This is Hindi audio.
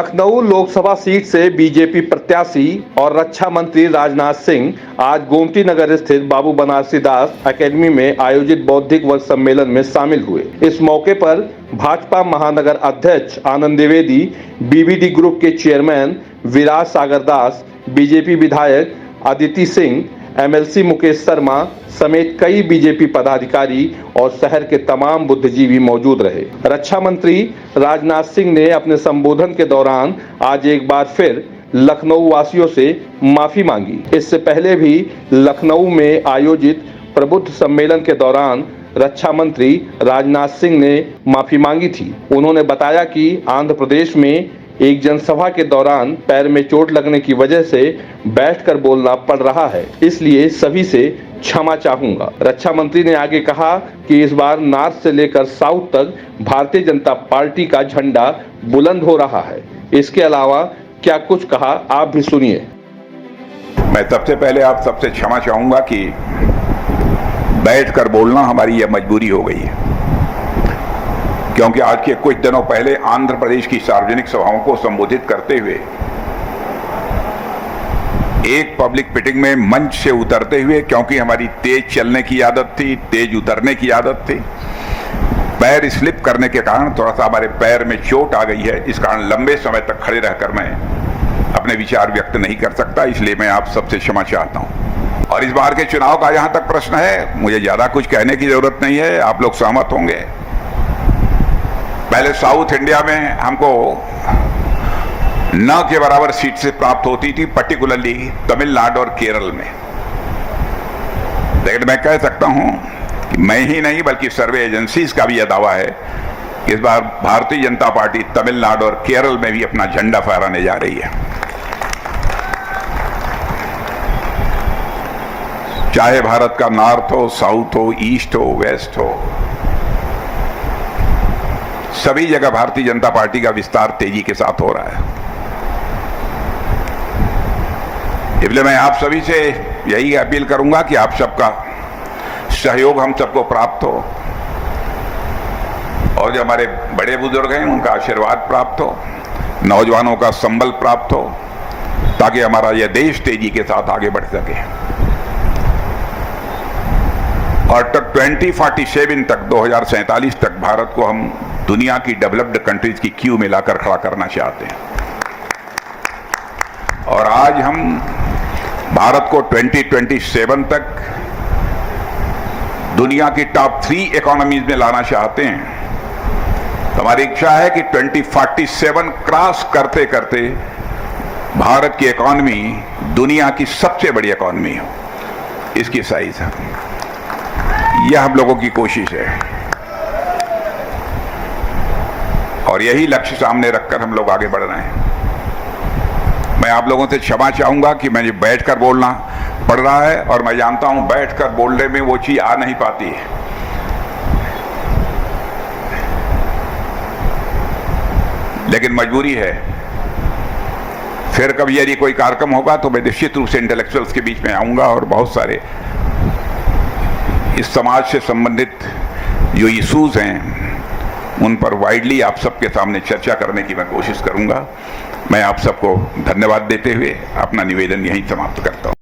लखनऊ लोकसभा सीट से बीजेपी प्रत्याशी और रक्षा मंत्री राजनाथ सिंह आज गोमती नगर स्थित बाबू बनारसी दास एकेडमी में आयोजित बौद्धिक वर्ग सम्मेलन में शामिल हुए। इस मौके पर भाजपा महानगर अध्यक्ष आनंद द्विवेदी, बीबीडी ग्रुप के चेयरमैन विराज सागर दास, बीजेपी विधायक अदिति सिंह, एमएलसी मुकेश शर्मा समेत कई बीजेपी पदाधिकारी और शहर के तमाम बुद्धिजीवी मौजूद रहे। रक्षा मंत्री राजनाथ सिंह ने अपने संबोधन के दौरान आज एक बार फिर लखनऊ वासियों से माफी मांगी। इससे पहले भी लखनऊ में आयोजित प्रबुद्ध सम्मेलन के दौरान रक्षा मंत्री राजनाथ सिंह ने माफी मांगी थी। उन्होंने बताया कि आंध्र प्रदेश में एक जनसभा के दौरान पैर में चोट लगने की वजह से बैठकर बोलना पड़ रहा है, इसलिए सभी से क्षमा चाहूंगा। रक्षा मंत्री ने आगे कहा कि इस बार नॉर्थ से लेकर साउथ तक भारतीय जनता पार्टी का झंडा बुलंद हो रहा है। इसके अलावा क्या कुछ कहा, आप भी सुनिए। मैं सबसे पहले आप सबसे क्षमा चाहूंगा कि बैठकर बोलना हमारी यह मजबूरी हो गई है, क्योंकि आज के कुछ दिनों पहले आंध्र प्रदेश की सार्वजनिक सभाओं को संबोधित करते हुए एक पब्लिक मीटिंग में मंच से उतरते हुए, क्योंकि हमारी तेज चलने की आदत थी, तेज उतरने की आदत थी, पैर स्लिप करने के कारण थोड़ा सा हमारे पैर में चोट आ गई है। इस कारण लंबे समय तक खड़े रहकर मैं अपने विचार व्यक्त नहीं कर सकता, इसलिए मैं आप सबसे क्षमा चाहता हूं। और इस बार के चुनाव का जहां तक प्रश्न है, मुझे ज्यादा कुछ कहने की जरूरत नहीं है, आप लोग सहमत होंगे। पहले साउथ इंडिया में हमको न के बराबर सीट से प्राप्त होती थी, पर्टिकुलरली तमिलनाडु और केरल में। लेकिन मैं कह सकता हूं कि मैं ही नहीं बल्कि सर्वे एजेंसीज का भी यह दावा है कि इस बार भारतीय जनता पार्टी तमिलनाडु और केरल में भी अपना झंडा फहराने जा रही है। चाहे भारत का नॉर्थ हो, साउथ हो, ईस्ट हो, वेस्ट हो, सभी जगह भारतीय जनता पार्टी का विस्तार तेजी के साथ हो रहा है। इसलिए मैं आप सभी से यही अपील करूंगा कि आप सबका सहयोग हम सबको प्राप्त हो और जो हमारे बड़े बुजुर्ग हैं उनका आशीर्वाद प्राप्त हो, नौजवानों का संबल प्राप्त हो, ताकि हमारा यह देश तेजी के साथ आगे बढ़ सके और तक 2047 तक 2047 तक भारत को हम दुनिया की डेवलप्ड कंट्रीज की क्यू में लाकर खड़ा करना चाहते हैं। और आज हम भारत को 2027 तक दुनिया की टॉप 3 इकोनॉमीज में लाना चाहते हैं। तो हमारी इच्छा है कि 2047 क्रॉस करते करते भारत की इकोनॉमी दुनिया की सबसे बड़ी इकोनॉमी हो, इसकी साइज है। यह हम लोगों की कोशिश है और यही लक्ष्य सामने रखकर हम लोग आगे बढ़ रहे हैं। मैं आप लोगों से क्षमा चाहूंगा कि मुझे बैठकर बोलना पड़ रहा है और मैं जानता हूं बैठकर बोलने में वो चीज आ नहीं पाती है, लेकिन मजबूरी है। फिर कभी यदि कोई कार्यक्रम होगा तो मैं निश्चित रूप से इंटेलेक्चुअल्स के बीच में आऊंगा और बहुत सारे इस समाज से संबंधित जो इश्यूज हैं उन पर वाइडली आप सबके सामने चर्चा करने की मैं कोशिश करूंगा। मैं आप सबको धन्यवाद देते हुए अपना निवेदन यहीं समाप्त करता हूं।